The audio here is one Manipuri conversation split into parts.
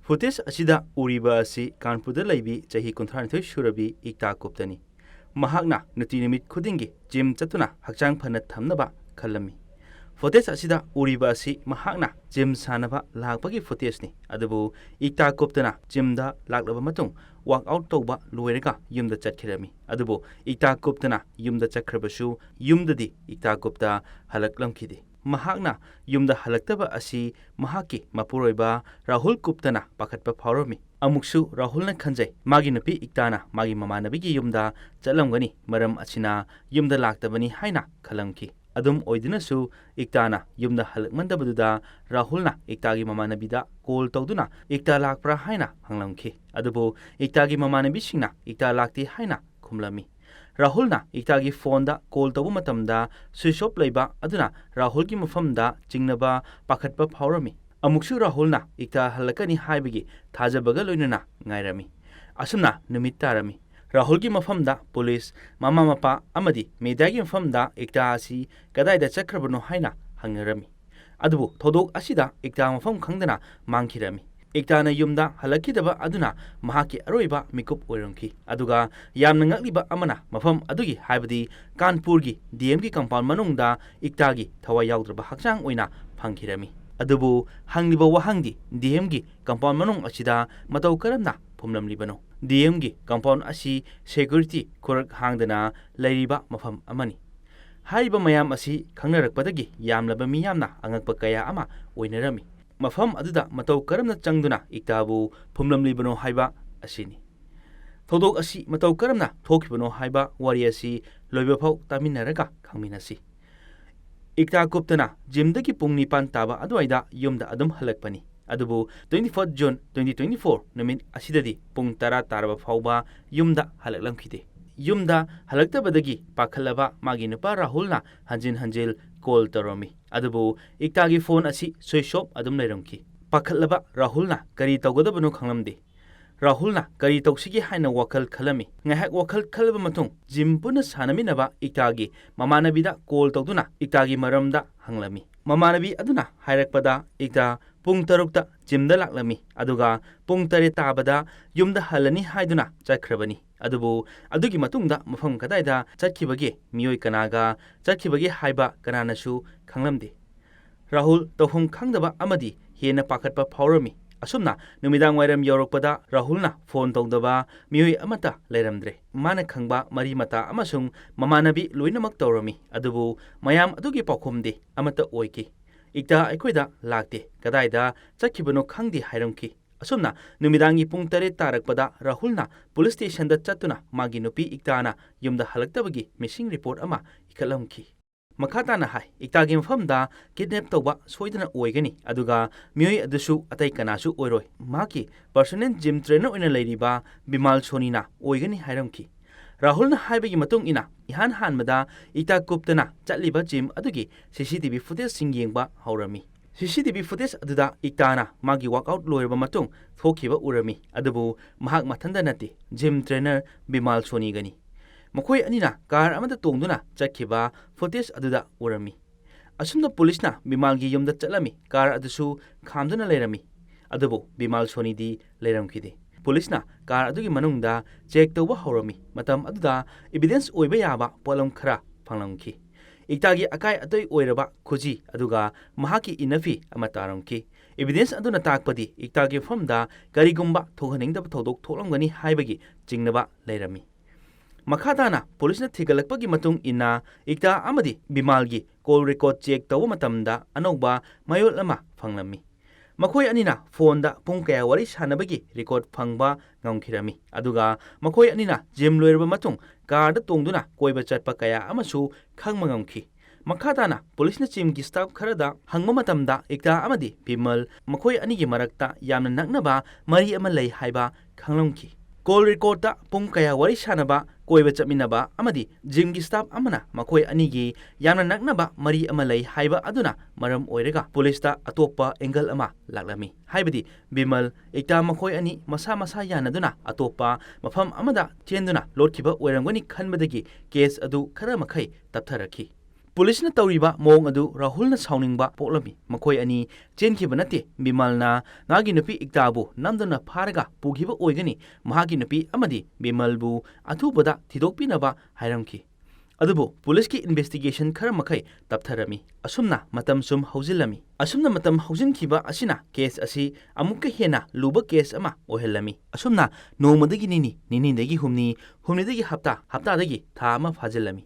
ꯐꯨꯇꯦꯖ ꯑꯁꯤꯗ ꯎꯔꯤꯕ ꯑꯁꯤ ꯀꯥꯟꯄꯨꯔꯗ ꯂꯩꯕꯤ ꯆꯍꯤ 32 ꯁꯨꯔꯕꯤ ꯏꯛꯇꯥ ꯒꯨꯞꯇꯥꯅꯤ꯫ ꯃꯍꯥꯛꯅ ꯅꯨꯡꯇꯤ ꯅꯨꯃꯤꯠ ꯈꯨꯗꯤꯡꯒꯤ ꯖꯤꯝ ꯆꯠꯇꯨꯅ ꯍꯛꯆꯥꯡ ꯐꯅ ꯊꯝꯅꯕ ꯈꯜꯂꯝꯃꯤ꯫ ꯐꯨꯇꯦꯖ ꯑꯁꯤꯗ ꯎꯔꯤꯕ ꯑꯁꯤ ꯃꯍꯥꯛꯅ ꯖꯤꯝ ꯁꯥꯟꯅꯕ ꯂꯥꯛꯄꯒꯤ ꯐꯨꯇꯦꯖꯅꯤ, ꯑꯗꯨꯕꯨ ꯏꯛꯇꯥ ꯒꯨꯞꯇꯥꯅ ꯖꯤꯝꯗ ꯂꯥꯛꯂꯕ ꯃꯇꯨꯡ ꯋꯥꯔꯛꯑꯥꯎꯠ ꯇꯧꯕ ꯂꯣꯏꯔꯒ ꯌꯨꯝꯗ ꯆꯠꯈꯤꯔꯝꯃꯤ꯫ ꯑꯗꯨꯕꯨ ꯏꯛꯇꯥ ꯒꯨꯞꯇꯥꯅ ꯌꯨꯝꯗ ꯆꯠꯈ꯭ꯔꯕꯁꯨ ꯌꯨꯝꯗꯗꯤ ꯏꯛꯇꯥ ꯒꯨꯞꯇꯥ ꯍꯜꯂꯛꯂꯝꯈꯤꯗꯦ꯫ ꯃꯍꯥꯛꯅ ꯌꯨꯝꯗ ꯍꯜꯂꯛꯇꯕ ꯑꯁꯤ ꯃꯍꯥꯛꯀꯤ ꯃꯄꯨꯔꯣꯏꯕ ꯔꯥꯍꯨꯜ ꯒꯨꯞꯇꯥꯅ ꯄꯥꯈꯠꯄ ꯐꯥꯎꯔꯝꯃꯤ꯫ ꯑꯃꯨꯛꯁꯨ ꯔꯥꯍꯨꯜꯅ ꯈꯟꯖꯩ ꯃꯥꯒꯤ ꯅꯨꯄꯤ ꯏꯛꯇꯥꯅ ꯃꯥꯒꯤ ꯃꯃꯥꯟꯅꯕꯤꯒꯤ ꯌꯨꯝꯗ ꯆꯠꯂꯝꯒꯅꯤ, ꯃꯔꯝ ꯑꯁꯤꯅ ꯌꯨꯝꯗ ꯂꯥꯛꯇꯕꯅꯤ ꯍꯥꯏꯅ ꯈꯜꯂꯝꯈꯤ꯫ ꯑꯗꯨꯝ ꯑꯣꯏꯗꯨꯅꯁꯨ ꯏꯛꯇꯥꯅ ꯌꯨꯝꯗ ꯍꯜꯂꯛꯃꯟꯗꯕꯗꯨꯗ ꯔꯥꯍꯨꯜꯅ ꯏꯛꯇꯥꯒꯤ ꯃꯃꯥꯟꯅꯕꯤꯗ ꯀꯣꯜ ꯇꯧꯗꯨꯅ ꯏꯛꯇꯥ ꯂꯥꯛꯄ꯭ꯔꯥ ꯍꯥꯏꯅ ꯍꯪꯂꯝꯈꯤ꯫ ꯑꯗꯨꯕꯨ ꯏꯛꯇꯥꯒꯤ ꯃꯃꯥꯟꯅꯕꯤꯁꯤꯡꯅ ꯏꯛꯇꯥ ꯂꯥꯛꯇꯦ ꯍꯥꯏꯅ ꯈꯨꯝꯂꯝꯃꯤ꯫ ꯔꯥꯍꯨꯜꯅ ꯏꯛꯇꯥꯒꯤ ꯐꯣꯟꯗ ꯀꯣꯜ ꯇꯧꯕ ꯃꯇꯝꯗ ꯁ꯭ꯋꯤꯆ ꯑꯣꯐ ꯂꯩꯕ ꯑꯗꯨꯅ ꯔꯥꯍꯨꯜꯒꯤ ꯃꯐꯝꯗ ꯆꯤꯡꯅꯕ ꯄꯥꯈꯠꯄ ꯐꯥꯎꯔꯝꯃꯤ꯫ ꯑꯃꯨꯛꯁꯨ ꯔꯥꯍꯨꯜꯅ ꯏꯛꯇꯥ ꯍꯜꯂꯛꯀꯅꯤ ꯍꯥꯏꯕꯒꯤ ꯊꯥꯖꯕꯒ ꯂꯣꯏꯅꯅ ꯉꯥꯏꯔꯝꯃꯤ꯫ ꯑꯁꯨꯝꯅ ꯅꯨꯃꯤꯠ ꯇꯥꯔꯝꯃꯤ꯫ ꯔꯥꯍꯨꯜꯒꯤ ꯃꯐꯝꯗ ꯄꯨꯂꯤꯁ, ꯃꯃꯥ ꯃꯄꯥ ꯑꯃꯗꯤ ꯃꯤꯗꯤꯌꯥꯒꯤ ꯃꯐꯝꯗ ꯏꯛꯇꯥ ꯑꯁꯤ ꯀꯗꯥꯏꯗ ꯆꯠꯈ꯭ꯔꯕꯅꯣ ꯍꯥꯏꯅ ꯍꯪꯅꯔꯝꯃꯤ꯫ ꯑꯗꯨꯕꯨ ꯊꯧꯗꯣꯛ ꯑꯁꯤꯗ ꯏꯛꯇꯥ ꯃꯐꯝ ꯈꯪꯗꯅ ꯃꯥꯡꯈꯤꯔꯝꯃꯤ꯫ ꯏꯛꯇꯥꯅ ꯌꯨꯝꯗ ꯍꯜꯂꯛꯈꯤꯗꯕ ꯑꯗꯨꯅ ꯃꯍꯥꯛꯀꯤ ꯑꯔꯣꯏꯕ ꯃꯤꯀꯨꯞ ꯑꯣꯏꯔꯝꯈꯤ꯫ ꯑꯗꯨꯒ ꯌꯥꯝꯅ ꯉꯛꯂꯤꯕ ꯑꯃꯅ ꯃꯐꯝ ꯑꯗꯨꯒꯤ ꯍꯥꯏꯕꯗꯤ ꯀꯥꯟꯄꯨꯔꯒꯤ ꯗꯤꯑꯦꯝꯒꯤ ꯀꯝꯄꯥꯎꯟ ꯃꯅꯨꯡꯗ ꯏꯛꯇꯥꯒꯤ ꯊꯋꯥꯏ ꯌꯥꯎꯗ꯭ꯔꯕ ꯍꯛꯆꯥꯡ ꯑꯣꯏꯅ ꯐꯪꯈꯤꯔꯝꯃꯤ꯫ ꯑꯗꯨꯕꯨ ꯍꯪꯂꯤꯕ ꯋꯥꯍꯪꯗꯤ ꯗꯤꯑꯦꯝꯒꯤ ꯀꯝꯄꯥꯎꯟ ꯃꯅꯨꯡ ꯑꯁꯤꯗ ꯃꯇꯧ ꯀꯔꯝꯅ ꯐꯨꯝꯂꯝꯂꯤꯕꯅꯣ? ꯗꯤꯑꯦꯝꯒꯤ ꯀꯝꯄꯥꯎꯟ ꯑꯁꯤ ꯁꯦꯀ꯭ꯌꯨꯔꯤꯇꯤ ꯈꯨꯔꯛ ꯍꯥꯡꯗꯅ ꯂꯩꯔꯤꯕ ꯃꯐꯝ ꯑꯃꯅꯤ꯫ ꯍꯥꯏꯔꯤꯕ ꯃꯌꯥꯝ ꯑꯁꯤ ꯈꯪꯅꯔꯛꯄꯗꯒꯤ ꯌꯥꯝꯂꯕ ꯃꯤꯌꯥꯝꯅ ꯑꯉꯛꯄ ꯀꯌꯥ ꯑꯃ ꯑꯣꯏꯅꯔꯝꯃꯤ꯫ ꯃꯐꯝ ꯑꯗꯨꯗ ꯃꯇꯧ ꯀꯔꯝꯅ ꯆꯪꯗꯨꯅ ꯏꯛꯇꯥꯕꯨ ꯐꯨꯝꯂꯝꯂꯤꯕꯅꯣ ꯍꯥꯏꯕ ꯑꯁꯤꯅꯤ꯫ ꯊꯧꯗꯣꯛ ꯑꯁꯤ ꯃꯇꯧ ꯀꯔꯝꯅ ꯊꯣꯛꯈꯤꯕꯅꯣ ꯍꯥꯏꯕ ꯋꯥꯔꯤ ꯑꯁꯤ ꯂꯣꯏꯕꯐꯥꯎ ꯇꯥꯃꯤꯟꯅꯔꯒ ꯈꯪꯃꯤꯟꯅꯁꯤ꯫ ꯏꯛꯇꯥ ꯒꯨꯞꯇꯥꯅ ꯖꯤꯝꯗꯒꯤ ꯄꯨꯡ 9 ꯇꯥꯕ ꯑꯗꯨꯋꯥꯏꯗ ꯌꯨꯝꯗ ꯑꯗꯨꯝ ꯍꯜꯂꯛꯄꯅꯤ꯫ ꯑꯗꯨꯕꯨ 24 ꯖꯨꯟ 2024 ꯅꯨꯃꯤꯠ ꯑꯁꯤꯗꯗꯤ ꯄꯨꯡ 10 ꯇꯥꯔꯕ ꯐꯥꯎꯕ ꯌꯨꯝꯗ ꯍꯜꯂꯛꯂꯝꯈꯤꯗꯦ꯫ ꯌꯨꯝꯗ ꯍꯜꯂꯛꯇꯕꯗꯒꯤ ꯄꯥꯈꯠꯂꯕ ꯃꯥꯒꯤ ꯅꯨꯄꯥ ꯔꯥꯍꯨꯜꯅ ꯍꯟꯖꯤꯟ ꯍꯟꯖꯤꯟ ꯀꯣꯜ ꯇꯧꯔꯝꯃꯤ, ꯑꯗꯨꯕꯨ ꯏꯛꯇꯥꯒꯤ ꯐꯣꯟ ꯑꯁꯤ ꯁ꯭ꯋꯤꯆ ꯑꯣꯐ ꯑꯗꯨꯝ ꯂꯩꯔꯝꯈꯤ꯫ ꯄꯥꯈꯠꯂꯕ ꯔꯥꯍꯨꯜꯅ ꯀꯔꯤ ꯇꯧꯒꯗꯕꯅꯣ ꯈꯪꯂꯝꯗꯦ꯫ ꯔꯥꯍꯨꯜꯅ ꯀꯔꯤ ꯇꯧꯁꯤꯒꯦ ꯍꯥꯏꯅ ꯋꯥꯈꯜ ꯈꯜꯂꯝꯃꯤ꯫ ꯉꯥꯏꯍꯥꯛ ꯋꯥꯈꯜ ꯈꯜꯂꯕ ꯃꯇꯨꯡ ꯖꯤꯝ ꯄꯨꯟꯅ ꯁꯥꯟꯅꯃꯤꯟꯅꯕ ꯏꯛꯇꯥꯒꯤ ꯃꯃꯥꯟꯅꯕꯤꯗ ꯀꯣꯜ ꯇꯧꯗꯨꯅ ꯏꯛꯇꯥꯒꯤ ꯃꯔꯝꯗ ꯍꯪꯂꯝꯃꯤ꯫ ꯃꯃꯥꯟꯅꯕꯤ ꯑꯗꯨꯅ ꯍꯥꯏꯔꯛꯄꯗ ꯏꯛꯇꯥ ꯄꯨꯡ 6ꯇ ꯖꯤꯝꯗ ꯂꯥꯛꯂꯝꯃꯤ, ꯑꯗꯨꯒ ꯄꯨꯡ 8 ꯇꯥꯕꯗ ꯌꯨꯝꯗ ꯍꯜꯂꯅꯤ ꯍꯥꯏꯗꯨꯅ ꯆꯠꯈ꯭ꯔꯕꯅꯤ꯫ ꯑꯗꯨꯕꯨ ꯑꯗꯨꯒꯤ ꯃꯇꯨꯡꯗ ꯃꯐꯝ ꯀꯗꯥꯏꯗ ꯆꯠꯈꯤꯕꯒꯦ, ꯃꯤꯑꯣꯏ ꯀꯅꯥꯒ ꯆꯠꯈꯤꯕꯒꯦ ꯍꯥꯏꯕ ꯀꯅꯥꯅꯁꯨ ꯈꯪꯂꯝꯗꯦ꯫ ꯔꯥꯍꯨꯜ ꯇꯧꯐꯝ ꯈꯪꯗꯕ ꯑꯃꯗꯤ ꯍꯦꯟꯅ ꯄꯥꯈꯠꯄ ꯐꯥꯎꯔꯝꯃꯤ꯫ ꯑꯁꯨꯝꯅ ꯅꯨꯃꯤꯗꯥꯡꯋꯥꯏꯔꯝ ꯌꯧꯔꯛꯄꯗ ꯔꯥꯍꯨꯜꯅ ꯐꯣꯟ ꯇꯧꯗꯕ ꯃꯤꯑꯣꯏ ꯑꯃꯠꯇ ꯂꯩꯔꯝꯗ꯭ꯔꯦ꯫ ꯃꯥꯅ ꯈꯪꯕ ꯃꯔꯤ ꯃꯇꯥ ꯑꯃꯁꯨꯡ ꯃꯃꯥꯟꯅꯕꯤ ꯂꯣꯏꯅꯃꯛ ꯇꯧꯔꯝꯃꯤ, ꯑꯗꯨꯕꯨ ꯃꯌꯥꯝ ꯑꯗꯨꯒꯤ ꯄꯥꯎꯈꯨꯝꯗꯤ ꯑꯃꯠꯇ ꯑꯣꯏꯈꯤ꯫ ꯏꯛꯇꯥ ꯑꯩꯈꯣꯏꯗ ꯂꯥꯛꯇꯦ, ꯀꯗꯥꯏꯗ ꯆꯠꯈꯤꯕꯅꯣ ꯈꯪꯗꯦ ꯍꯥꯏꯔꯝꯈꯤ꯫ ꯑꯁꯨꯝꯅ ꯅꯨꯃꯤꯗꯥꯡꯒꯤ ꯄꯨꯡ 8 ꯇꯥꯔꯛꯄꯗ ꯔꯥꯍꯨꯜꯅ ꯄꯨꯂꯤꯁ ꯁ꯭ꯇꯦꯁꯟꯗ ꯆꯠꯇꯨꯅ ꯃꯥꯒꯤ ꯅꯨꯄꯤ ꯏꯛꯇꯥꯅ ꯌꯨꯝꯗ ꯍꯜꯂꯛꯇꯕꯒꯤ ꯃꯤꯁꯤꯡ ꯔꯤꯄꯣꯔꯠ ꯑꯃ ꯏꯈꯠꯂꯝꯈꯤ꯫ ꯃꯈꯥ ꯇꯥꯅ ꯍꯥꯏ ꯏꯛꯇꯥꯒꯤ ꯃꯐꯝꯗ ꯀꯤꯗꯅꯦꯞ ꯇꯧꯕ ꯁꯣꯏꯗꯅ ꯑꯣꯏꯒꯅꯤ, ꯑꯗꯨꯒ ꯃꯤꯑꯣꯏ ꯑꯗꯨꯁꯨ ꯑꯇꯩ ꯀꯅꯥꯁꯨ ꯑꯣꯏꯔꯣꯏ, ꯃꯍꯥꯛꯀꯤ ꯄꯔꯁꯣꯅꯦꯜ ꯖꯤꯝ ꯇ꯭ꯔꯦꯅꯔ ꯑꯣꯏꯅ ꯂꯩꯔꯤꯕ ꯕꯤꯃꯥꯜ ꯁꯣꯅꯤꯅ ꯑꯣꯏꯒꯅꯤ ꯍꯥꯏꯔꯝꯈꯤ꯫ ꯔꯥꯍꯨꯜꯅ ꯍꯥꯏꯕꯒꯤ ꯃꯇꯨꯡ ꯏꯟꯅ ꯏꯍꯥꯟ ꯍꯥꯟꯕꯗ ꯏꯛꯇꯥ ꯒꯨꯞꯇꯥꯅ ꯆꯠꯂꯤꯕ ꯖꯤꯝ ꯑꯗꯨꯒꯤ CCTV ꯐꯨꯇꯦꯖꯁꯤꯡ ꯌꯦꯡꯕ ꯍꯧꯔꯝꯃꯤ꯫ CCTV ꯐꯨꯇꯦꯖ ꯑꯗꯨꯗ ꯏꯛꯇꯥꯅ ꯃꯥꯒꯤ ꯋꯥꯔꯛꯑꯥꯎꯠ ꯂꯣꯏꯔꯕ ꯃꯇꯨꯡ ꯊꯣꯛꯈꯤꯕ ꯎꯔꯝꯃꯤ, ꯑꯗꯨꯕꯨ ꯃꯍꯥꯛ ꯃꯊꯟꯇ ꯅꯠꯇꯦ, ꯖꯤꯝ ꯇ꯭ꯔꯦꯅꯔ ꯕꯤꯃꯥꯜ ꯁꯣꯅꯤꯒꯅꯤ꯫ ꯃꯈꯣꯏ ꯑꯅꯤꯅ ꯀꯥꯔ ꯑꯃꯗ ꯇꯣꯡꯗꯨꯅ ꯆꯠꯈꯤꯕ ꯐꯨꯇꯦꯖ ꯑꯗꯨꯗ ꯎꯔꯝꯃꯤ꯫ ꯑꯁꯨꯝꯅ ꯄꯨꯂꯤꯁꯅ ꯕꯤꯃꯥꯜꯒꯤ ꯌꯨꯝꯗ ꯆꯠꯂꯝꯃꯤ, ꯀꯥꯔ ꯑꯗꯨꯁꯨ ꯈꯥꯝꯗꯨꯅ ꯂꯩꯔꯝꯃꯤ, ꯑꯗꯨꯕꯨ ꯕꯤꯃꯥꯜ ꯁꯣꯅꯤꯗꯤ ꯂꯩꯔꯝꯈꯤꯗꯦ꯫ ꯄꯨꯂꯤꯁꯅ ꯀꯥꯔ ꯑꯗꯨꯒꯤ ꯃꯅꯨꯡꯗ ꯆꯦꯛ ꯇꯧꯕ ꯍꯧꯔꯝꯃꯤ꯫ ꯃꯇꯝ ꯑꯗꯨꯗ ꯏꯕꯤꯗꯦꯟꯁ ꯑꯣꯏꯕ ꯌꯥꯕ ꯄꯣꯠꯂꯝ ꯈꯔ ꯐꯪꯂꯝꯈꯤ꯫ ꯏꯛꯇꯥꯒꯤ ꯑꯀꯥꯏ ꯑꯇꯣꯏ ꯑꯣꯏꯔꯕ ꯈꯨꯖꯤ ꯑꯗꯨꯒ ꯃꯍꯥꯛꯀꯤ ꯏꯟꯅꯐꯤ ꯑꯃ ꯇꯥꯔꯝꯈꯤ꯫ ꯏꯕꯤꯗꯦꯟꯁ ꯑꯗꯨꯅ ꯇꯥꯛꯄꯗꯤ ꯏꯛꯇꯥꯒꯤ ꯃꯐꯝꯗ ꯀꯔꯤꯒꯨꯝꯕ ꯊꯣꯛꯍꯟꯅꯤꯡꯗꯕ ꯊꯧꯗꯣꯛ ꯊꯣꯛꯂꯝꯒꯅꯤ ꯍꯥꯏꯕꯒꯤ ꯆꯤꯡꯅꯕ ꯂꯩꯔꯝꯃꯤ꯫ ꯃꯈꯥ ꯇꯥꯅ ꯄꯨꯂꯤꯁꯅ ꯊꯤꯒꯠꯂꯛꯄꯒꯤ ꯃꯇꯨꯡ ꯏꯟꯅ ꯏꯛꯇꯥ ꯑꯃꯗꯤ ꯕꯤꯃꯥꯜꯒꯤ ꯀꯣꯜ ꯔꯦꯀꯣꯔꯗ ꯆꯦꯛ ꯇꯧꯕ ꯃꯇꯝꯗ ꯑꯅꯧꯕ ꯃꯌꯣꯜ ꯑꯃ ꯐꯪꯂꯝꯃꯤ꯫ ꯃꯈꯣꯏ ꯑꯅꯤꯅ ꯐꯣꯟꯗ ꯄꯨꯡ ꯀꯌꯥ ꯋꯥꯔꯤ ꯁꯥꯟꯅꯕꯒꯤ ꯔꯦꯀꯣꯔꯗ ꯐꯪꯕ ꯉꯝꯈꯤꯔꯝꯃꯤ, ꯑꯗꯨꯒ ꯃꯈꯣꯏ ꯑꯅꯤꯅ ꯖꯤꯝ ꯂꯣꯏꯔꯕ ꯃꯇꯨꯡ ꯀꯥꯔꯗ ꯇꯣꯡꯗꯨꯅ ꯀꯣꯏꯕ ꯆꯠꯄ ꯀꯌꯥ ꯑꯃꯁꯨ ꯈꯪꯕ ꯉꯝꯈꯤ꯫ ꯃꯈꯥ ꯇꯥꯅ ꯄꯨꯂꯤꯁꯅ ꯖꯤꯝꯒꯤ ꯁ꯭ꯇꯥꯐ ꯈꯔꯗ ꯍꯪꯕ ꯃꯇꯝꯗ ꯏꯛꯇꯥ ꯑꯃꯗꯤ ꯕꯤꯃꯜ ꯃꯈꯣꯏ ꯑꯅꯤꯒꯤ ꯃꯔꯛꯇ ꯌꯥꯝꯅ ꯅꯛꯅꯕ ꯃꯔꯤ ꯑꯃ ꯂꯩ ꯍꯥꯏꯕ ꯈꯪꯂꯝꯈꯤ꯫ ꯀꯣꯜ ꯔꯦꯀꯣꯔꯗꯇ ꯄꯨꯡ ꯀꯌꯥ ꯋꯥꯔꯤ ꯁꯥꯟꯅꯕ, ꯀꯣꯏꯕ ꯆꯠꯃꯤꯟꯅꯕ ꯑꯃꯗꯤ ꯖꯤꯝꯒꯤ ꯁ꯭ꯇꯥꯐ ꯑꯃꯅ ꯃꯈꯣꯏ ꯑꯅꯤꯒꯤ ꯌꯥꯝꯅ ꯅꯛꯅꯕ ꯃꯔꯤ ꯑꯃ ꯂꯩ ꯍꯥꯏꯕ ꯑꯗꯨꯅ ꯃꯔꯝ ꯑꯣꯏꯔꯒ ꯄꯨꯂꯤꯁꯇ ꯑꯇꯣꯞꯄ ꯑꯦꯡꯒꯜ ꯑꯃ ꯂꯥꯛꯂꯝꯃꯤ, ꯍꯥꯏꯕꯗꯤ ꯕꯤꯃꯜ, ꯏꯛꯇꯥ ꯃꯈꯣꯏ ꯑꯅꯤ ꯃꯁꯥ ꯃꯁꯥ ꯌꯥꯅꯗꯨꯅ ꯑꯇꯣꯞꯄ ꯃꯐꯝ ꯑꯃꯗ ꯆꯦꯟꯗꯨꯅ ꯂꯣꯠꯈꯤꯕ ꯑꯣꯏꯔꯝꯒꯅꯤ ꯈꯟꯕꯗꯒꯤ ꯀꯦꯁ ꯑꯗꯨ ꯈꯔ ꯃꯈꯩ ꯇꯞꯊꯔꯛꯈꯤ꯫ पुलिसना तौरीबा मोंग अदु राहुलना साउनिंगबा पोक्लमी मखोय अनि चेनखिबा नते बिमलना नागी नुपी इक्ताबु नमदना फारगा पुगिबा ओइगनी महागी नुपी अमदी बिमलबु अथुबदा थिदोकपिनबा हायरमखि अदुबो पुलिस की इन्वेस्टिगेशन खर मखै तपथरमी असुमना मतम सुम हौजिलमी असुमना मतम हौजिनखिबा असिना केस असि अमुक्का हेना लुबा केस अमा ओहेलमी असुमना नोमदगी निनीदगी हुमनीदगी हप्तादगी था अमा फाजिलमी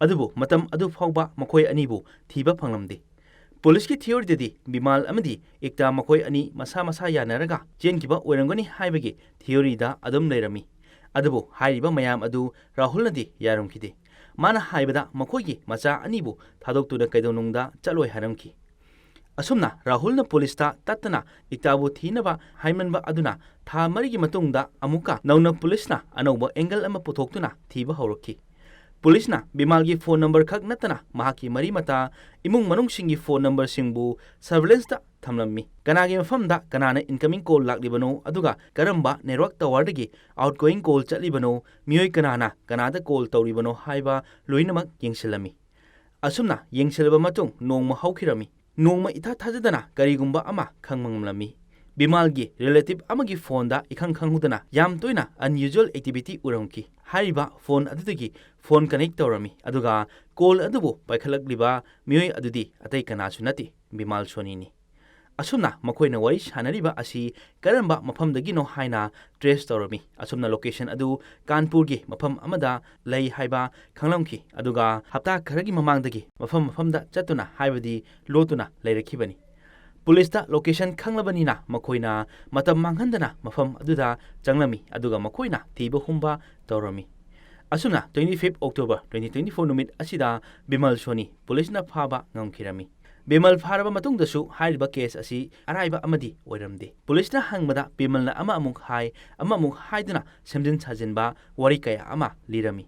अदुबो मतम अदु फाउबा मखोय अनिबु थीबा फंगलमदे पुलिस की थियोरीददी बिमाल अमदी एकता मखोय अनि मसा यानरगा चेनखिबा ओइरंगनी हाइबगे थियोरीदा अदुम लेरमी अदुबो हाइरिबा मयाम अदु राहुलनदी यारमखिदे माना हाइबदा मखोयगी मचा अनिबु थादोक्तुना कैदोनुंगदा चलोय हारमखि असुमना राहुलना पुलिसता तत्तना इक्ताबु थीनबा हाइमनबा अदुना था मरिगी मतुंगदा अमुका नौना पुलिसना अनौबा एंगल अमा पुथोक्तुना थीबा हौरखि पुलिसना बिमालगी फोन नंबर खक नतना महाकी मरी मता इमुंग मनुंगसिंगी फोन नंबर सिंगबु सर्वेलेंसता थमलम्मी कनागी मफमदा कनाना इनकमिंग कॉल लाक्लिबनो अदुगा करंबा नेटवर्क टावरदगी आउटगोइंग कॉल चलिबनो मियोय कनादा कॉल तौरिबनो हाइबा लोइनमक येंगसिलमी असुमना येंगसिलबा मतुंग नोंगमा हौखिरमी नोंगमा इथा थाजदना करिगुंबा अमा खंगमंगलमी बिमालगी रिलेटिव अमगी फोनदा इखंग खंगुदना याम तोइना अनयूजुअल एक्टिविटी उरमकी हारिबा फोन अदुदगी फोन कनेक्ट तौरमी अदुगा कॉल अदुबो पाइखलकलिबा मियोय अदुदी अतै कनासु नति बिमाल सोनीनी असुमना मखोयना वरी सानरिबा असि करंबा मफमदगिनो हाइना ट्रेस तौरमी असुमना लोकेशन अदु कानपुरगी मफम अमदा लई हाइबा खंगलमखि अदुगा हप्ता खरगी ममांगदगी मफमदा चतुना हाइबदी लोतुना लैरखिबनी पुलिसता लोकेशन खंगलबनीना मखोयना मतम मांगहंदना मफम अदुदा चंगलमी अदुगा मखोयना थीबा हुंबा तौरमी असुना 25 अक्टोबर 2024 नुमित असिदा बिमल सोनी पुलिसना फाबा ngamkhirami बिमल फारबा मतुंगदसु हाइरिबा केस असि अराइबा अमदी ओइरमदे पुलिसना हंगबदा बिमलना अमुक हाइदुना सेमजिन साजिनबा वरी कया अमा लिरमी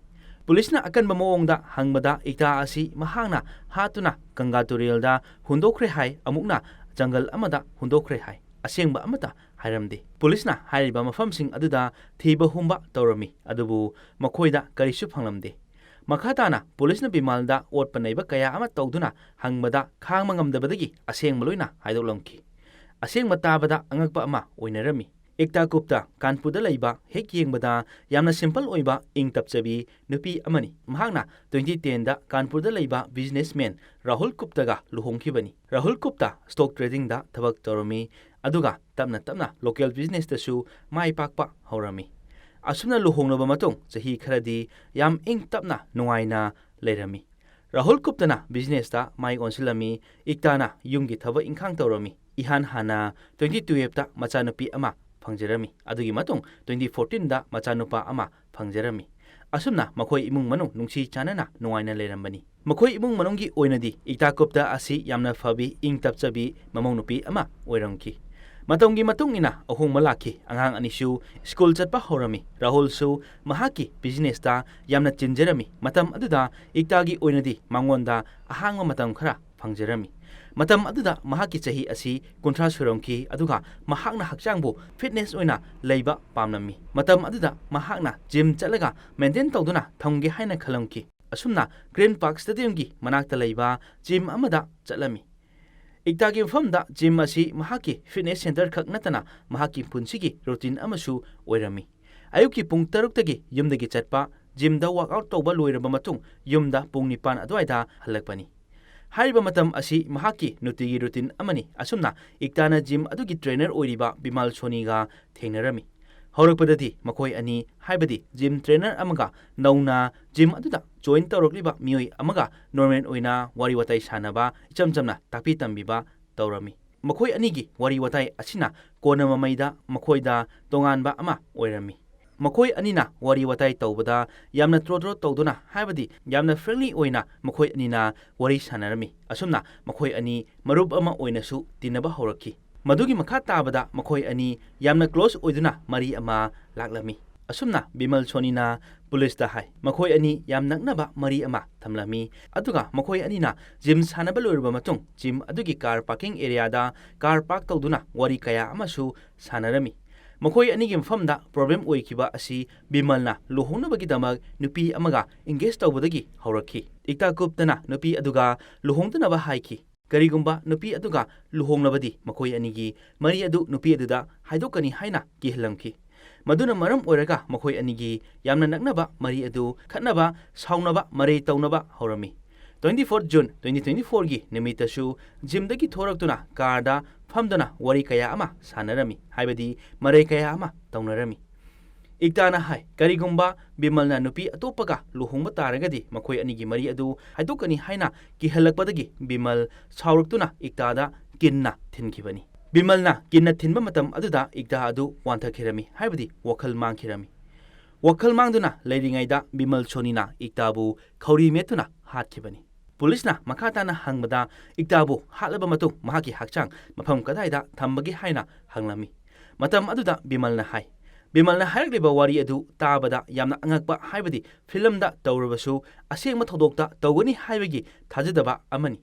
पुलिसना अकनबा मोंगदा हंगबदा इक्ता असि महांगना हातुना गंगा तुरेलदा हुंदोखरे हाइ अमुकना जंगल अमदा हुंदोखरे हाइ असेंगबा अमता हाइरमदे पुलिसना हाइरिबा मफमसिंग अदुदा थीबा हुंबा तौरमी अदुबु मखोयदा करिसु फंगलमदे मखाताना पुलिसना बिमालदा ओटपनैबा कया अमा तौदुना हंगबदा खांगमा ngamdabadagi असेंगमा लोइना हाइदोलमखि असेंगमा ताबदा अंगकपा अमा ओइनरमी एकता गुप्ता कानपुरदा लैबा हेक येंगबदा यामना सिंपल ओइबा इंग तपचबी नुपी अमनी महांगना 2010 दा कानपुरदा लैबा बिजनेसमैन राहुल गुप्तागा लुहोंखिबनी राहुल गुप्ता स्टॉक ट्रेडिंग दा थबक तौरमी अदुगा तपना लोकल बिजनेस दसु माइ पाकपा हौरमी असुमना लुहोंगनबा मतुंग चही खरदी याम इंग तपना नुंगाइना लेरमी राहुल गुप्तना बिजनेस दा माइ ओनसिलमी इक्ताना युंगी थबक इंखांग तौरमी इहान हाना 2012 दा मचानुपी अमा फंगजरमी अदुगी मतुंग 2014 दा मचानुपा अमा फंगजरमी असुमना मखोय इमुंग मनुंग नुंसी चानना नुंगाइना लेरमबनी मखोय इमुंग मनुंगी ओइनदी इक्ताकुप्ता असि यामना फबी इंग तपचबी ममौनुपी अमा ओइरमखि मतोंगी मतुंगिना अहोंगमा लाखि अंगांग अनिसु स्कूल चटपा हौरमी राहुलसु महाकी बिजनेसता यामना चिंजरमी मतम अदुदा इक्तागी ओइनदी मांगोंदा अहांगमा मतम खरा फंगजरमी मतम अदुदा महाकी चही असि 30 सुरमखि अदुगा महाकना हक्चांगबु फिटनेस ओइना लैबा पामनमी मतम अदुदा महाकना जिम चलगा मेंटेन तौदुना थंगे हाइना खलमखि असुमना ग्रीन पार्क स्टेडियमगी मनाक्ता लैबा जिम अमदा चलमी इक्तागी मफमदा जिम असि महाकी फिटनेस सेंटर खक नतना महाकी पुंसिगी रूटीन अमसु ओइरमी अयुकी पुंग 6 तगी युमदगी चटपा जिमदा वर्कआउट तौबा लोइरबा मतुंग युमदा पुंग 9 अदवाइदा हलकपनी हारिबा मतम असि महाकी नुतिगी रूटीन अमनी असुमना इक्ताना जिम अदुगी ट्रेनर ओइरिबा बिमाल सोनीगा थेंगनरमी हौरकपददी मखोय अनि हाइबदी जिम ट्रेनर अमगा नौना जिम अदुदा जॉइन तौरकलिबा मियोय अमगा नॉर्मल ओइना वारी वताई सानबा इचमचमना तापी तंबिबा तौरमी मखोय अनिगी वारी वताई असिना कोना ममैदा मखोयदा तोंगानबा अमा ओइरमी मखोय अनिना वारी वताई तौबदा यामना त्रोत्रो तौदुना हाइबदी यामना फ्रेंडली ओइना मखोय अनिना वारी सानरमी असुमना मखोय अनि मरुप अमा ओइनासु तिनबा हौरखि मधुगी मखा ताबदा मखोय अनि यामना क्लोज ओइदुना मरी अमा लाक्लमी असुमना बिमल सोनीना पुलिस दा हाय मखोय अनि याम नक्नबा मरी अमा थमलमी अदुगा मखोय अनिना जिम सानबा लोरबा मतुंग जिम अदुगी कार पार्किंग एरिया दा कार पार्क तौदुना वारी कया अमासु सानरमी ꯃꯈꯣꯏ ꯑꯅꯤꯒꯤ ꯃꯐꯝꯗ ꯄ꯭ꯔꯣꯕ꯭ꯂꯦꯝ ꯑꯣꯏꯈꯤꯕ ꯑꯁꯤ ꯕꯤꯃꯜꯅ ꯂꯨꯍꯣꯡꯅꯕꯒꯤꯗꯃꯛ ꯅꯨꯄꯤ ꯑꯃꯒ ꯏꯪꯒꯦꯖ ꯇꯧꯕꯗꯒꯤ ꯍꯧꯔꯛꯈꯤ꯫ ꯏꯛꯇꯥꯀꯨꯞꯇꯅ ꯅꯨꯄꯤ ꯑꯗꯨꯒ ꯂꯨꯍꯣꯡꯗꯅꯕ ꯍꯥꯏꯈꯤ꯫ ꯀꯔꯤꯒꯨꯝꯕ ꯅꯨꯄꯤ ꯑꯗꯨꯒ ꯂꯨꯍꯣꯡꯂꯕꯗꯤ ꯃꯈꯣꯏ ꯑꯅꯤꯒꯤ ꯃꯔꯤ ꯑꯗꯨ ꯅꯨꯄꯤ ꯑꯗꯨꯗ ꯍꯥꯏꯗꯣꯛꯀꯅꯤ ꯍꯥꯏꯅ ꯀꯤꯍꯜꯂꯝꯈꯤ꯫ ꯃꯗꯨꯅ ꯃꯔꯝ ꯑꯣꯏꯔꯒ ꯃꯈꯣꯏ ꯑꯅꯤꯒꯤ ꯌꯥꯝꯅ ꯅꯛꯅꯕ ꯃꯔꯤ ꯑꯗꯨ ꯈꯠꯅꯕ, ꯁꯥꯎꯅꯕ, ꯃꯔꯩ ꯇꯧꯅꯕ ꯍꯧꯔꯝꯃꯤ꯫ 24 ꯖꯨꯟ 2024ꯒꯤ ꯅꯨꯃꯤꯠꯇꯁꯨ ꯖꯤꯝꯗꯒꯤ ꯊꯣꯔꯛꯇꯨꯅ ꯀꯥꯔꯗ ꯐꯝꯗꯨꯅ ꯋꯥꯔꯤ ꯀꯌꯥ ꯑꯃ ꯁꯥꯟꯅꯔꯝꯃꯤ, ꯍꯥꯏꯕꯗꯤ ꯃꯔꯩ ꯀꯌꯥ ꯑꯃ ꯇꯧꯅꯔꯝꯃꯤ꯫ ꯏꯛꯇꯥꯅ ꯍꯥꯏ ꯀꯔꯤꯒꯨꯝꯕ ꯕꯤꯃꯜꯅ ꯅꯨꯄꯤ ꯑꯇꯣꯞꯄꯒ ꯂꯨꯍꯣꯡꯕ ꯇꯥꯔꯒꯗꯤ ꯃꯈꯣꯏ ꯑꯅꯤꯒꯤ ꯃꯔꯤ ꯑꯗꯨ ꯍꯥꯏꯗꯣꯛꯀꯅꯤ ꯍꯥꯏꯅ ꯀꯤꯍꯜꯂꯛꯄꯗꯒꯤ ꯕꯤꯃꯜ ꯁꯥꯎꯔꯛꯇꯨꯅ ꯏꯛꯇꯥꯗ ꯀꯤꯟꯅ ꯊꯤꯟꯈꯤꯕꯅꯤ꯫ ꯕꯤꯃꯜꯅ ꯀꯤꯟꯅ ꯊꯤꯟꯕ ꯃꯇꯝ ꯑꯗꯨꯗ ꯏꯛꯇꯥ ꯑꯗꯨ ꯋꯥꯟꯊꯈꯤꯔꯝꯃꯤ, ꯍꯥꯏꯕꯗꯤ ꯋꯥꯈꯜ ꯃꯥꯡꯈꯤꯔꯝꯃꯤ꯫ ꯋꯥꯈꯜ ꯃꯥꯡꯗꯨꯅ ꯂꯩꯔꯤꯉꯩꯗ ꯕꯤꯃꯜ ꯁꯣꯅꯤꯅ ꯏꯛꯇꯥꯕꯨ ꯈꯧꯔꯤ ꯃꯦꯠꯇꯨꯅ ꯍꯥꯠꯈꯤꯕꯅꯤ꯫ ꯄꯨꯂꯤꯁꯅ ꯃꯈꯥ ꯇꯥꯅ ꯍꯪꯕꯗ ꯏꯛꯇꯥꯕꯨ ꯍꯥꯠꯂꯕ ꯃꯇꯨꯡ ꯃꯍꯥꯛꯀꯤ ꯍꯛꯆꯥꯡ ꯃꯐꯝ ꯀꯗꯥꯏꯗ ꯊꯝꯕꯒꯦ ꯍꯥꯏꯅ ꯍꯪꯂꯝꯃꯤ꯫ ꯃꯇꯝ ꯑꯗꯨꯗ ꯕꯤꯃꯜꯅ ꯍꯥꯏ ꯕꯤꯃꯜꯅ ꯍꯥꯏꯔꯛꯂꯤꯕ ꯋꯥꯔꯤ ꯑꯗꯨ ꯇꯥꯕꯗ ꯌꯥꯝꯅ ꯑꯉꯛꯄ, ꯍꯥꯏꯕꯗꯤ ꯐꯤꯂꯝꯗ ꯇꯧꯔꯕꯁꯨ ꯑꯁꯦꯡꯕ ꯊꯧꯗꯣꯛꯇ ꯇꯧꯒꯅꯤ ꯍꯥꯏꯕꯒꯤ ꯊꯥꯖꯗꯕ ꯑꯃꯅꯤ꯫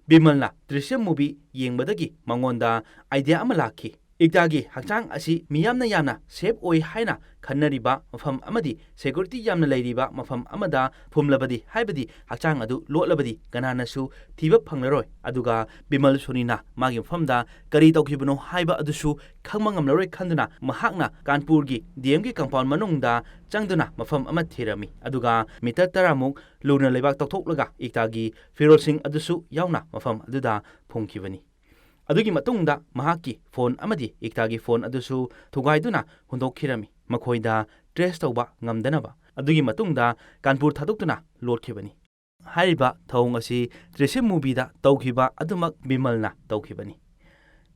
ꯕꯤꯃꯜꯅ ꯗ꯭ꯔꯤꯁ꯭ꯌꯝ ꯃꯨꯚꯤ ꯌꯦꯡꯕꯗꯒꯤ ꯃꯉꯣꯟꯗ ꯑꯥꯏꯗꯤꯌꯥ ꯑꯃ ꯂꯥꯛꯈꯤ꯫ ꯏꯛꯇꯥꯒꯤ ꯍꯛꯆꯥꯡ ꯑꯁꯤ ꯃꯤꯌꯥꯝꯅ ꯌꯥꯝꯅ ꯁꯦꯐ ꯑꯣꯏ ꯍꯥꯏꯅ ꯈꯟꯅꯔꯤꯕ ꯃꯐꯝ ꯑꯃꯗꯤ ꯁꯦꯀ꯭ꯌꯨꯔꯤꯇꯤ ꯌꯥꯝꯅ ꯂꯩꯔꯤꯕ ꯃꯐꯝ ꯑꯃꯗ ꯐꯨꯝꯂꯕꯗꯤ, ꯍꯥꯏꯕꯗꯤ ꯍꯛꯆꯥꯡ ꯑꯗꯨ ꯂꯣꯠꯂꯕꯗꯤ ꯀꯅꯥꯅꯁꯨ ꯊꯤꯕ ꯐꯪꯂꯔꯣꯏ, ꯑꯗꯨꯒ ꯕꯤꯃꯜ ꯁꯣꯅꯤꯅ ꯃꯥꯒꯤ ꯃꯐꯝꯗ ꯀꯔꯤ ꯇꯧꯈꯤꯕꯅꯣ ꯍꯥꯏꯕ ꯑꯗꯨꯁꯨ ꯈꯪꯕ ꯉꯝꯂꯔꯣꯏ ꯈꯟꯗꯨꯅ ꯃꯍꯥꯛꯅ ꯀꯥꯟꯄꯨꯔꯒꯤ ꯗꯤꯑꯦꯝꯒꯤ ꯀꯝꯄꯥꯎꯟ ꯃꯅꯨꯡꯗ ꯆꯪꯗꯨꯅ ꯃꯐꯝ ꯑꯃ ꯊꯤꯔꯝꯃꯤ, ꯑꯗꯨꯒ ꯃꯤꯇꯔ 10ꯃꯨꯛ ꯂꯨꯅ ꯂꯩꯕꯥꯛ ꯇꯧꯊꯣꯛꯂꯒ ꯏꯛꯇꯥꯒꯤ ꯐꯤꯔꯣꯜꯁꯤꯡ ꯑꯗꯨꯁꯨ ꯌꯥꯎꯅ ꯃꯐꯝ ꯑꯗꯨꯗ ꯐꯨꯝꯈꯤꯕꯅꯤ꯫ ꯑꯗꯨꯒꯤ ꯃꯇꯨꯡꯗ ꯃꯍꯥꯛꯀꯤ ꯐꯣꯟ ꯑꯃꯗꯤ ꯏꯛꯇꯥꯒꯤ ꯐꯣꯟ ꯑꯗꯨꯁꯨ ꯊꯨꯒꯥꯏꯗꯨꯅ ꯍꯨꯟꯗꯣꯛꯈꯤꯔꯝꯃꯤ, ꯃꯈꯣꯏꯗ ꯇ꯭ꯔꯦꯁ ꯇꯧꯕ ꯉꯝꯗꯅꯕ꯫ ꯑꯗꯨꯒꯤ ꯃꯇꯨꯡꯗ ꯀꯥꯟꯄꯨꯔ ꯊꯥꯗꯣꯛꯇꯨꯅ ꯂꯣꯠꯈꯤꯕꯅꯤ꯫ ꯍꯥꯏꯔꯤꯕ ꯊꯧꯑꯣꯡ ꯑꯁꯤ ꯗ꯭ꯔꯤꯁ꯭ꯌꯝ ꯃꯨꯚꯤꯗ ꯇꯧꯈꯤꯕ ꯑꯗꯨꯃꯛ ꯕꯤꯃꯜꯅ ꯇꯧꯈꯤꯕꯅꯤ꯫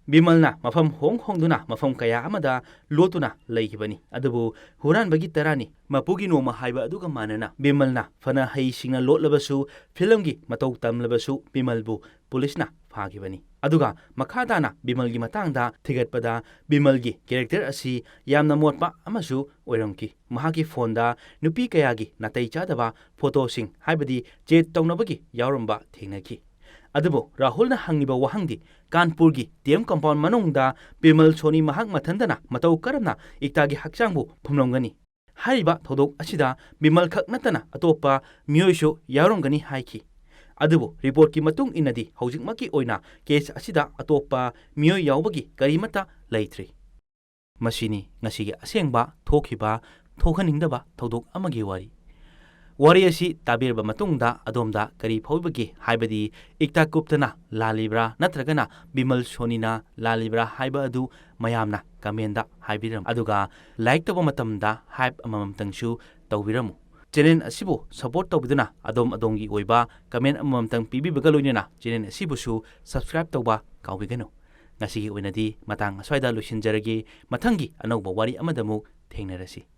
ꯕꯤꯃꯜꯅ ꯃꯐꯝ ꯍꯣꯡꯗꯨꯅ ꯃꯐꯝ ꯀꯌꯥ ꯑꯃꯗ ꯂꯣꯠꯇꯨꯅ ꯂꯩꯈꯤꯕꯅꯤ, ꯑꯗꯨꯕꯨ ꯍꯨꯔꯥꯟꯕꯒꯤ ꯇꯔꯥꯅꯤ ꯃꯄꯨꯒꯤ ꯅꯣꯡꯃ ꯍꯥꯏꯕ ꯑꯗꯨꯒ ꯃꯥꯟꯅꯅ ꯕꯤꯃꯜꯅ ꯐꯅ ꯍꯩꯁꯤꯡꯅ ꯂꯣꯠꯂꯕꯁꯨ, ꯐꯤꯂꯝꯒꯤ ꯃꯇꯧ ꯇꯝꯂꯕꯁꯨ ꯕꯤꯃꯜꯕꯨ ꯄꯨꯂꯤꯁꯅ ꯐꯥꯈꯤꯕꯅꯤ꯫ ꯑꯗꯨꯒ ꯃꯈꯥ ꯇꯥꯅ ꯕꯤꯃꯜꯒꯤ ꯃꯇꯥꯡꯗ ꯊꯤꯒꯠꯄꯗ ꯕꯤꯃꯜꯒꯤ ꯀꯦꯔꯦꯛꯇꯔ ꯑꯁꯤ ꯌꯥꯝꯅ ꯃꯣꯠꯄ ꯑꯃꯁꯨ ꯑꯣꯏꯔꯝꯈꯤ꯫ ꯃꯍꯥꯛꯀꯤ ꯐꯣꯟꯗ ꯅꯨꯄꯤ ꯀꯌꯥꯒꯤ ꯅꯥꯇꯩ ꯆꯥꯗꯕ ꯐꯣꯇꯣꯁꯤꯡ, ꯍꯥꯏꯕꯗꯤ ꯆꯦꯠ ꯇꯧꯅꯕꯒꯤ ꯌꯥꯎꯔꯝꯕ ꯊꯦꯡꯅꯈꯤ꯫ ꯑꯗꯨꯕꯨ ꯔꯥꯍꯨꯜꯅ ꯍꯪꯂꯤꯕ ꯋꯥꯍꯪꯗꯤ ꯀꯥꯟꯄꯨꯔꯒꯤ ꯗꯤꯑꯦꯝ ꯀꯝꯄꯥꯎꯟ ꯃꯅꯨꯡꯗ ꯕꯤꯃꯜ ꯁꯣꯅꯤ ꯃꯍꯥꯛ ꯃꯊꯟꯇꯅ ꯃꯇꯧ ꯀꯔꯝꯅ ꯏꯛꯇꯥꯒꯤ ꯍꯛꯆꯥꯡꯕꯨ ꯐꯨꯝꯂꯝꯒꯅꯤ? ꯍꯥꯏꯔꯤꯕ ꯊꯧꯗꯣꯛ ꯑꯁꯤꯗ ꯕꯤꯃꯜ ꯈꯛ ꯅꯠꯇꯅ ꯑꯇꯣꯞꯄ ꯃꯤꯑꯣꯏꯁꯨ ꯌꯥꯎꯔꯝꯒꯅꯤ ꯍꯥꯏꯈꯤ꯫ ꯑꯗꯨꯕꯨ ꯔꯤꯄꯣꯔꯠꯀꯤ ꯃꯇꯨꯡ ꯏꯟꯅꯗꯤ ꯍꯧꯖꯤꯛꯃꯛꯀꯤ ꯑꯣꯏꯅ ꯀꯦꯁ ꯑꯁꯤꯗ ꯑꯇꯣꯞꯄ ꯃꯤꯑꯣꯏ ꯌꯥꯎꯕꯒꯤ ꯀꯔꯤꯃꯠꯇ ꯂꯩꯇ꯭ꯔꯤ꯫ ꯃꯁꯤꯅꯤ ꯉꯁꯤꯒꯤ ꯑꯁꯦꯡꯕ ꯊꯣꯛꯈꯤꯕ ꯊꯣꯛꯍꯟꯅꯤꯡꯗꯕ ꯊꯧꯗꯣꯛ ꯑꯃꯒꯤ ꯋꯥꯔꯤ꯫ ꯋꯥꯔꯤ ꯑꯁꯤ ꯇꯥꯕꯤꯔꯕ ꯃꯇꯨꯡꯗ ꯑꯗꯣꯝꯗ ꯀꯔꯤ ꯐꯥꯎꯕꯒꯦ? ꯍꯥꯏꯕꯗꯤ ꯏꯛꯇꯥꯀꯨꯞꯇꯅ ꯂꯥꯜꯂꯤꯕ꯭ꯔꯥ ꯅꯠꯇ꯭ꯔꯒꯅ ꯕꯤꯃꯜ ꯁꯣꯅꯤꯅ ꯂꯥꯜꯂꯤꯕ꯭ꯔꯥ ꯍꯥꯏꯕ ꯑꯗꯨ ꯃꯌꯥꯝꯅ ꯀꯃꯦꯟꯗ ꯍꯥꯏꯕꯤꯔꯝꯃꯨ, ꯑꯗꯨꯒ ꯂꯥꯏꯛ ꯇꯧꯕ ꯃꯇꯝꯗ ꯍꯥꯏꯞ ꯑꯃꯃꯝꯇꯪꯁꯨ ꯇꯧꯕꯤꯔꯝꯃꯨ꯫ ꯆꯦꯅꯦꯜ ꯑꯁꯤꯕꯨ ꯁꯄꯣꯔꯠ ꯇꯧꯕꯤꯗꯨꯅ ꯑꯗꯣꯝꯒꯤ ꯑꯣꯏꯕ ꯀꯃꯦꯟ ꯑꯃꯃꯝꯇꯪ ꯄꯤꯕꯤꯕꯒ ꯂꯣꯏꯅꯅ ꯆꯦꯅꯦꯜ ꯑꯁꯤꯕꯨꯁꯨ ꯁꯕꯁꯀ꯭ꯔꯥꯏꯕ ꯇꯧꯕ ꯀꯥꯎꯕꯤꯒꯅꯨ꯫ ꯉꯁꯤꯒꯤ ꯑꯣꯏꯅꯗꯤ ꯃꯇꯥꯡ ꯑꯁ꯭ꯋꯥꯏꯗ ꯂꯣꯏꯁꯤꯟꯖꯔꯒꯦ꯫ ꯃꯊꯪꯒꯤ ꯑꯅꯧꯕ ꯋꯥꯔꯤ ꯑꯃꯗ ꯑꯃꯨꯛ ꯊꯦꯡꯅꯔꯁꯤ꯫